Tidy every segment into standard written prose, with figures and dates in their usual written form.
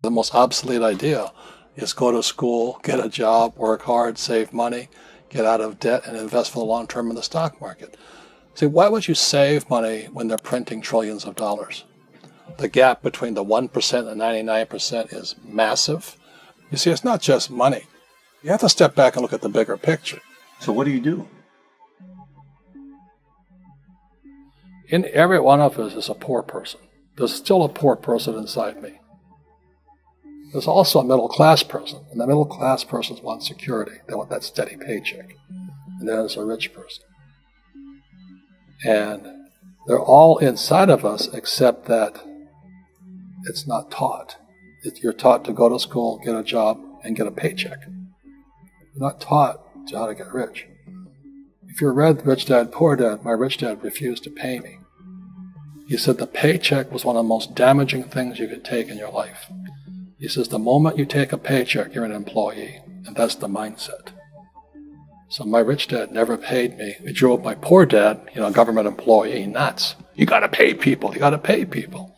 The most obsolete idea is go to school, get a job, work hard, save money, get out of debt, and invest for the long term in the stock market. See, why would you save money when they're printing trillions of dollars? The gap between the 1% and 99% is massive. You see, it's not just money. You have to step back and look at the bigger picture. So what do you do? In every one of us is a poor person. There's still a poor person inside me. There's also a middle class person, and the middle class person wants security. They want that steady paycheck. And then there's a rich person. And they're all inside of us, except that it's not taught. You're taught to go to school, get a job, and get a paycheck. You're not taught how to get rich. If you read Rich Dad, Poor Dad, my rich dad refused to pay me. He said the paycheck was one of the most damaging things you could take in your life. He says the moment you take a paycheck, you're an employee, and that's the mindset. So my rich dad never paid me. He drove my poor dad, government employee, nuts. You got to pay people. You got to pay people.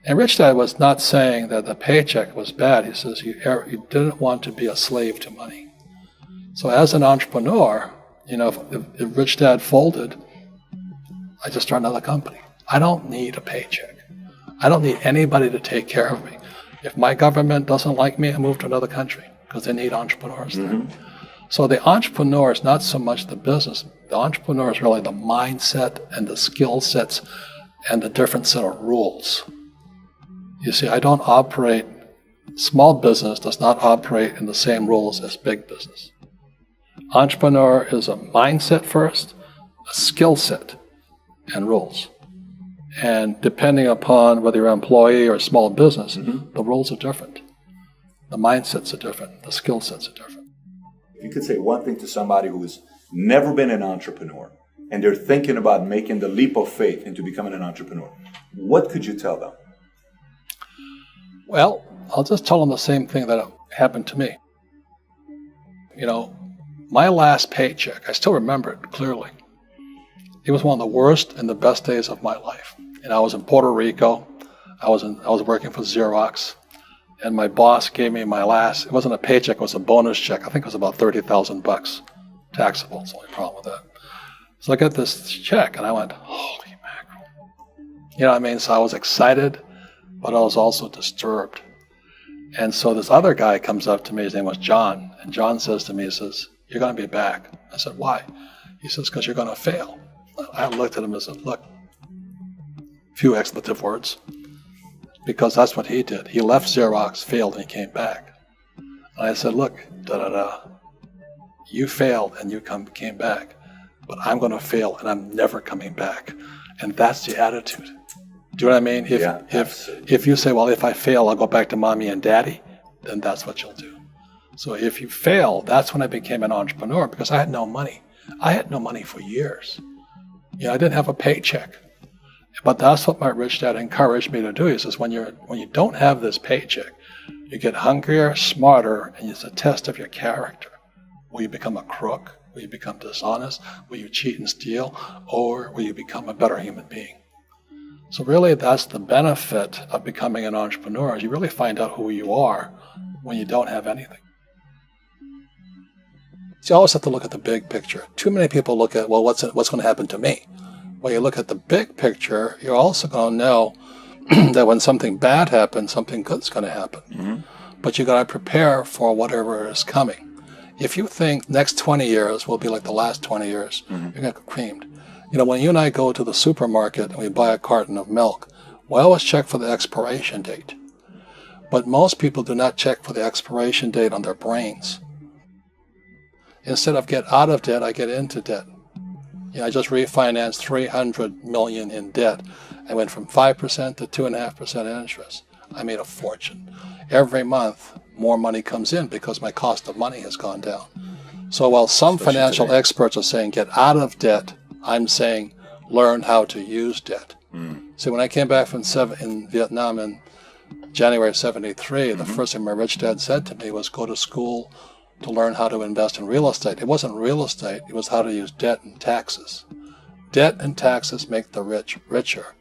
And Rich Dad was not saying that the paycheck was bad. He says you didn't want to be a slave to money. So as an entrepreneur, if Rich Dad folded, I just start another company. I don't need a paycheck. I don't need anybody to take care of me. If my government doesn't like me, I move to another country because they need entrepreneurs there. So the entrepreneur is not so much the business. The entrepreneur is really the mindset and the skill sets and the different set of rules. You see, I don't operate, small business does not operate in the same rules as big business. Entrepreneur is a mindset first, a skill set, and rules. And depending upon whether you're an employee or a small business, the rules are different. The mindsets are different. The skill sets are different. If you could say one thing to somebody who's never been an entrepreneur and they're thinking about making the leap of faith into becoming an entrepreneur, what could you tell them? Well, I'll just tell them the same thing that happened to me. My last paycheck, I still remember it clearly. It was one of the worst and the best days of my life. And I was in Puerto Rico. I was working for Xerox. And my boss gave me my last, it wasn't a paycheck, it was a bonus check. I think it was about $30,000 taxable. It's the only problem with that. So I got this check and I went, holy mackerel. You know what I mean? So I was excited, but I was also disturbed. And so this other guy comes up to me, his name was John. And John says to me, he says, you're going to be back. I said, why? He says, because you're going to fail. I looked at him and said, look, few expletive words, because that's what he did. He left Xerox, failed, and he came back. And I said, look, you failed and you came back, but I'm going to fail and I'm never coming back. And that's the attitude. Do you know what I mean? If you say, well, if I fail, I'll go back to mommy and daddy, then that's what you'll do. So if you fail, that's when I became an entrepreneur, because I had no money. I had no money for years. I didn't have a paycheck. But that's what my rich dad encouraged me to do. He says, when you don't have this paycheck, you get hungrier, smarter, and it's a test of your character. Will you become a crook? Will you become dishonest? Will you cheat and steal? Or will you become a better human being? So really, that's the benefit of becoming an entrepreneur, is you really find out who you are when you don't have anything. So you always have to look at the big picture. Too many people look at, well, what's going to happen to me? When you look at the big picture, you're also going to know that when something bad happens, something good's going to happen. But you got to prepare for whatever is coming. If you think next 20 years will be like the last 20 years, you're going to get creamed. When you and I go to the supermarket and we buy a carton of milk, we always check for the expiration date. But most people do not check for the expiration date on their brains. Instead of get out of debt, I get into debt. I just refinanced $300 million in debt. I went from 5% to 2.5% interest. I made a fortune. Every month, more money comes in because my cost of money has gone down. So while some financial experts are saying get out of debt, I'm saying learn how to use debt. So when I came back from in Vietnam in January of '73, the first thing my rich dad said to me was go to school to learn how to invest in real estate. It wasn't real estate, it was how to use debt and taxes. Debt and taxes make the rich richer.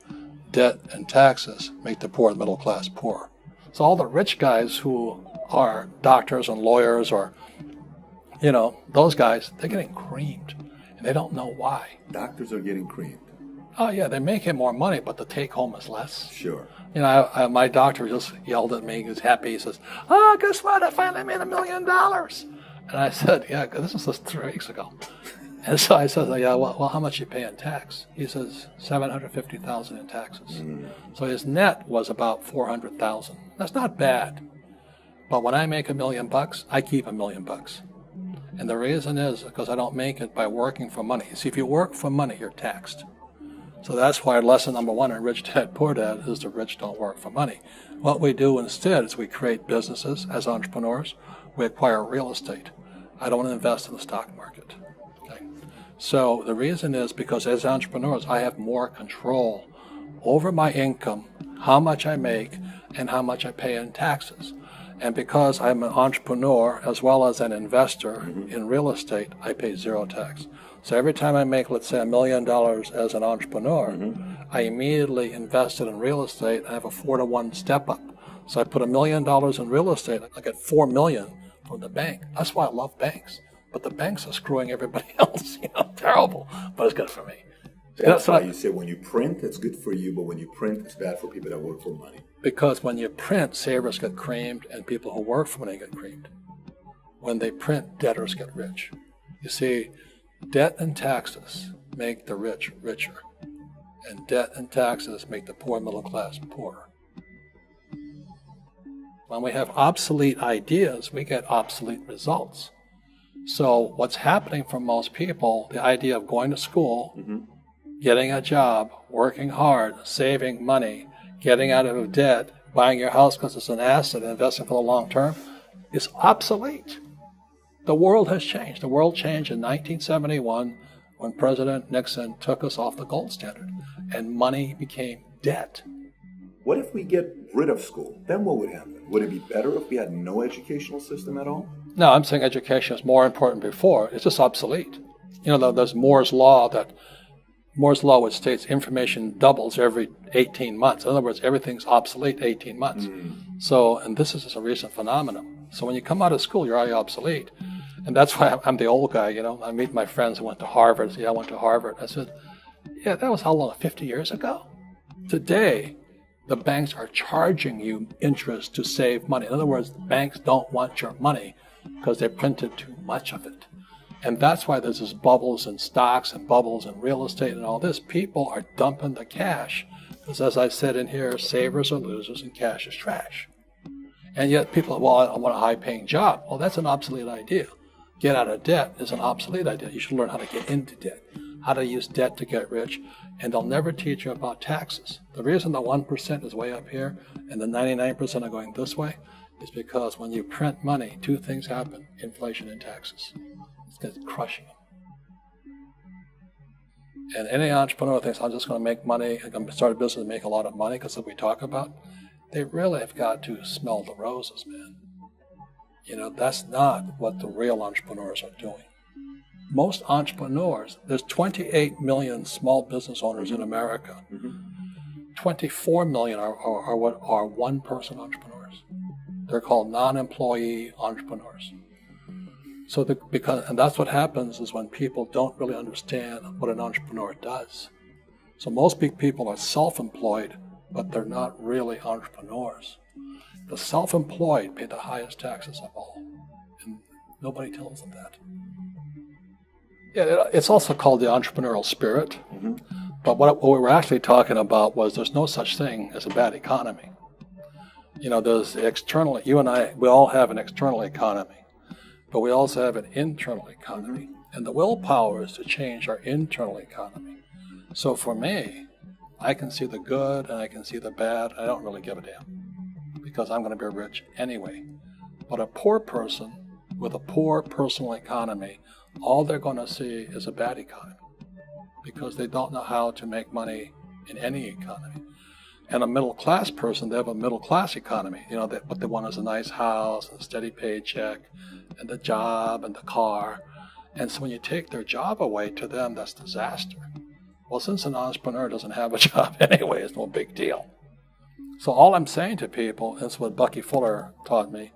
Debt and taxes make the poor, the middle class, poor. So all the rich guys who are doctors and lawyers or, those guys, they're getting creamed. And they don't know why. Doctors are getting creamed. Oh, yeah, they're making more money, but the take home is less. Sure. My doctor just yelled at me. He was happy. He says, "Oh, guess what? I finally made $1 million." And I said, "Yeah, this was just 3 weeks ago." And so I said, "Yeah, well, how much you pay in tax?" He says, $750,000 in taxes. So his net was about $400,000. That's not bad. But when I make $1 million, I keep $1 million. And the reason is because I don't make it by working for money. See, if you work for money, you're taxed. So that's why lesson number 1 in Rich Dad, Poor Dad is the rich don't work for money. What we do instead is we create businesses as entrepreneurs. We acquire real estate. I don't invest in the stock market. Okay? So the reason is because as entrepreneurs, I have more control over my income, how much I make, and how much I pay in taxes. And because I'm an entrepreneur as well as an investor in real estate, I pay 0 tax. So every time I make, let's say, $1 million as an entrepreneur, I immediately invested in real estate. I have a 4-to-1 step up. So I put $1 million in real estate. I get $4 million from the bank. That's why I love banks. But the banks are screwing everybody else. Terrible. But it's good for me. That's why you say when you print, it's good for you, but when you print, it's bad for people that work for money. Because when you print, savers get creamed and people who work for money get creamed. When they print, debtors get rich. You see, debt and taxes make the rich richer, and debt and taxes make the poor middle class poorer. When we have obsolete ideas, we get obsolete results. So what's happening for most people, the idea of going to school, getting a job, working hard, saving money, getting out of debt, buying your house because it's an asset, investing for the long term, is obsolete. The world has changed. The world changed in 1971 when President Nixon took us off the gold standard and money became debt. What if we get rid of school? Then what would happen? Would it be better if we had no educational system at all? No, I'm saying education is more important before. It's just obsolete. There's Moore's Law which states information doubles every 18 months. In other words, everything's obsolete 18 months. So, and this is just a recent phenomenon. So when you come out of school, you're already obsolete. And that's why I'm the old guy, I meet my friends who went to Harvard. I went to Harvard. I said, yeah, that was how long, 50 years ago? Today, the banks are charging you interest to save money. In other words, banks don't want your money because they printed too much of it. And that's why there's this bubbles in stocks and bubbles in real estate and all this. People are dumping the cash because, as I said in here, savers are losers and cash is trash. And yet people are, well, I want a high-paying job. Well, that's an obsolete idea. Get out of debt is an obsolete idea. You should learn how to get into debt, how to use debt to get rich, and they'll never teach you about taxes. The reason the 1% is way up here and the 99% are going this way is because when you print money, 2 things happen: inflation and taxes. It's crushing them. And any entrepreneur thinks, I'm just going to make money, I'm going to start a business and make a lot of money because of what we talk about. They really have got to smell the roses, man. That's not what the real entrepreneurs are doing. Most entrepreneurs, there's 28 million small business owners in America. 24 million are what are one-person entrepreneurs. They're called non-employee entrepreneurs. So and that's what happens is when people don't really understand what an entrepreneur does. So most big people are self-employed, but they're not really entrepreneurs. The self-employed pay the highest taxes of all, and nobody tells them that. Yeah, it's also called the entrepreneurial spirit, but what we were actually talking about was there's no such thing as a bad economy. There's external, you and I, we all have an external economy. But we also have an internal economy, and the willpower is to change our internal economy. So for me, I can see the good and I can see the bad. I don't really give a damn because I'm going to be rich anyway. But a poor person with a poor personal economy, all they're going to see is a bad economy because they don't know how to make money in any economy. And a middle-class person, they have a middle-class economy. What they want is a nice house, and a steady paycheck, and the job, and the car. And so when you take their job away, to them, that's disaster. Well, since an entrepreneur doesn't have a job anyway, it's no big deal. So all I'm saying to people, and it's what Bucky Fuller taught me,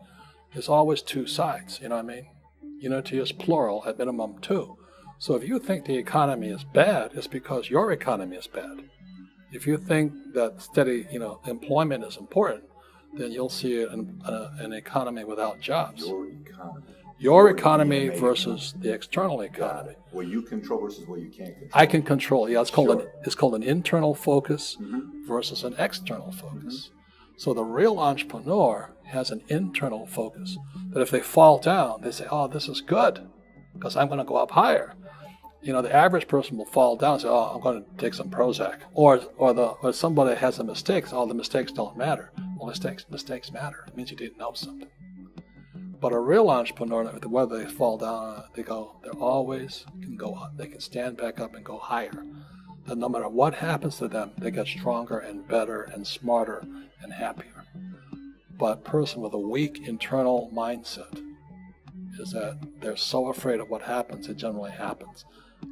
is always two sides, you know what I mean? Unity is plural, at minimum two. So if you think the economy is bad, it's because your economy is bad. If you think that steady, employment is important, then you'll see an economy without jobs. Your economy versus the external economy. What you control versus what you can't control. I can control. Yeah, it's called an internal focus versus an external focus. So the real entrepreneur has an internal focus. That if they fall down, they say, "Oh, this is good, because I'm going to go up higher." The average person will fall down and say, "Oh, I'm going to take some Prozac," or somebody has a mistake. So, "Oh, the mistakes don't matter." Well, mistakes matter. It means you didn't know something. But a real entrepreneur, whether they fall down, they always can go up. They can stand back up and go higher. That no matter what happens to them, they get stronger and better and smarter and happier. But a person with a weak internal mindset is that they're so afraid of what happens, it generally happens.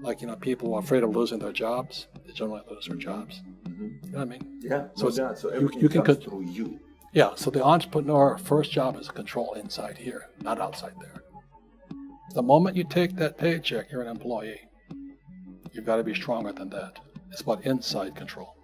Like, people who are afraid of losing their jobs, they generally lose their jobs. You know what I mean? Yeah, so everything you can comes through you. Yeah, so the entrepreneur first job is to control inside here, not outside there. The moment you take that paycheck, you're an employee. You've got to be stronger than that. It's about inside control.